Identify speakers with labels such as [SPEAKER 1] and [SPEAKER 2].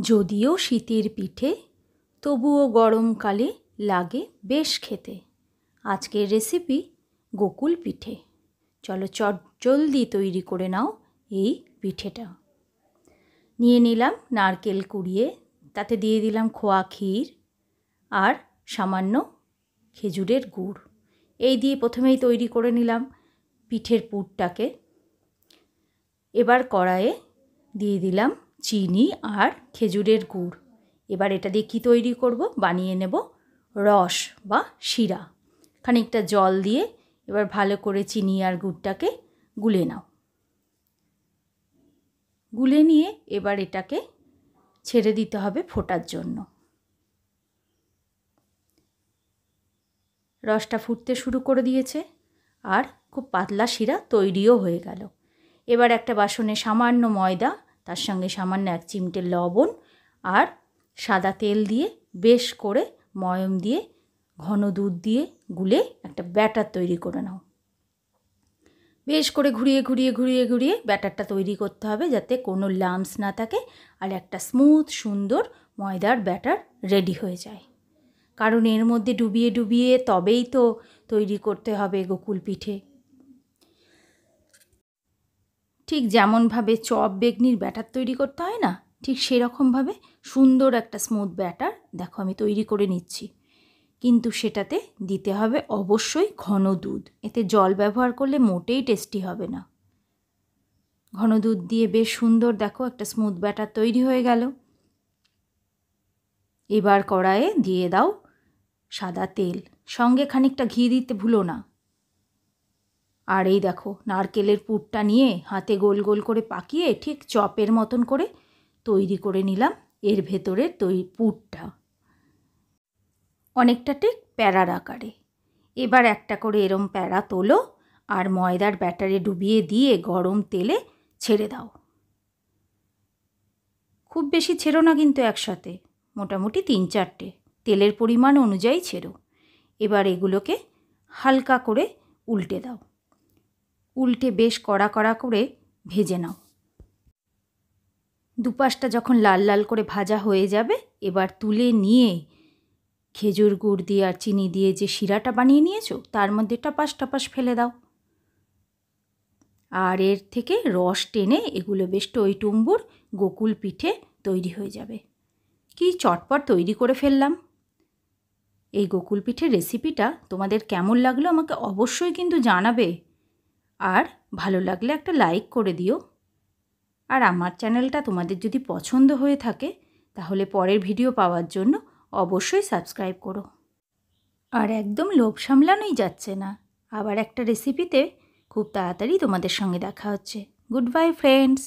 [SPEAKER 1] যদিও শীতের পিঠে তবুও গরমকালে লাগে বেশ খেতে। আজকের রেসিপি গোকুল পিঠে। চলো জলদি তৈরি করে নাও এই পিঠেটা। নিয়ে নিলাম নারকেল কুড়িয়ে, তাতে দিয়ে দিলাম খোয়া ক্ষীর আর সামান্য খেজুরের গুড়। এই দিয়ে প্রথমেই তৈরি করে নিলাম পিঠের পুরটাকে। এবার কড়াইয়ে দিয়ে দিলাম চিনি আর খেজুরের গুড়। এবার এটা দিয়ে কী তৈরি করব, বানিয়ে নেব রস বা শিরা। খানিকটা জল দিয়ে এবার ভালো করে চিনি আর গুড়টাকে গুলে নাও। গুলে নিয়ে এবার এটাকে ছেড়ে দিতে হবে ফোটার জন্য। রসটা ফুটতে শুরু করে দিয়েছে আর খুব পাতলা শিরা তৈরিও হয়ে গেল। এবার একটা বাসনে সামান্য ময়দা, তার সঙ্গে সামান্য 1 চিমটে লবণ আর সাদা তেল দিয়ে বেশ করে ময়ম দিয়ে ঘন দুধ দিয়ে গুলে একটা ব্যাটার তৈরি করে নাও। বেশ করে ঘুরিয়ে ব্যাটারটা তৈরি করতে হবে, যাতে কোনো লাম্পস না থাকে আর একটা স্মুথ সুন্দর ময়দার ব্যাটার রেডি হয়ে যায়। কারণ এর মধ্যে ডুবিয়ে তবেই তো তৈরি করতে হবে গোকুল পিঠে। ঠিক যেমনভাবে চপ বেগনির ব্যাটার তৈরি করতে হয় না, ঠিক সেরকমভাবে সুন্দর একটা স্মুথ ব্যাটার দেখো আমি তৈরি করে নিচ্ছি। কিন্তু সেটাতে দিতে হবে অবশ্যই ঘন দুধ। এতে জল ব্যবহার করলে মোটেই টেস্টি হবে না। ঘন দুধ দিয়ে বেশ সুন্দর দেখো একটা স্মুথ ব্যাটার তৈরি হয়ে গেল। এবার কড়াইয়ে দিয়ে দাও সাদা তেল, সঙ্গে খানিকটা ঘি দিতে ভুলো না। আর এই দেখো নারকেলের পুরটা নিয়ে হাতে গোল গোল করে পাকিয়ে ঠিক চপের মতন করে তৈরি করে নিলাম এর ভেতরের পুরটা, অনেকটা ঠিক প্যারার আকারে। এবার একটা করে এরম প্যারা তোলো আর ময়দার ব্যাটারে ডুবিয়ে দিয়ে গরম তেলে ছেড়ে দাও। খুব বেশি ছেড়ো না কিন্তু একসাথে, মোটামুটি 3-4টে, তেলের পরিমাণ অনুযায়ী ছেড়ো। এবার এগুলোকে হালকা করে উল্টে দাও। উল্টে বেশ কড়া করে ভেজে নাও। দুপাশটা যখন লাল লাল করে ভাজা হয়ে যাবে, এবার তুলে নিয়ে খেজুর গুড় দিয়ে আর চিনি দিয়ে যে শিরাটা বানিয়ে নিয়েছো তার মধ্যে টাপাস ফেলে দাও। আর এর থেকে রস টেনে এগুলো বেশ টইটুম্বুর গোকুল পিঠে তৈরি হয়ে যাবে। কি চটপট তৈরি করে ফেললাম। এই গোকুল পিঠের রেসিপিটা তোমাদের কেমন লাগলো আমাকে অবশ্যই কিন্তু জানাবে। আর ভালো লাগলে একটা লাইক করে দিও। আর আমার চ্যানেলটা তোমাদের যদি পছন্দ হয়ে থাকে তাহলে পরের ভিডিও পাওয়ার জন্য অবশ্যই সাবস্ক্রাইব করো। আর একদম লোভ সামলানোই যাচ্ছে না, আবার একটা রেসিপিতে খুব তাড়াতাড়ি তোমাদের সঙ্গে দেখা হচ্ছে। Good bye friends.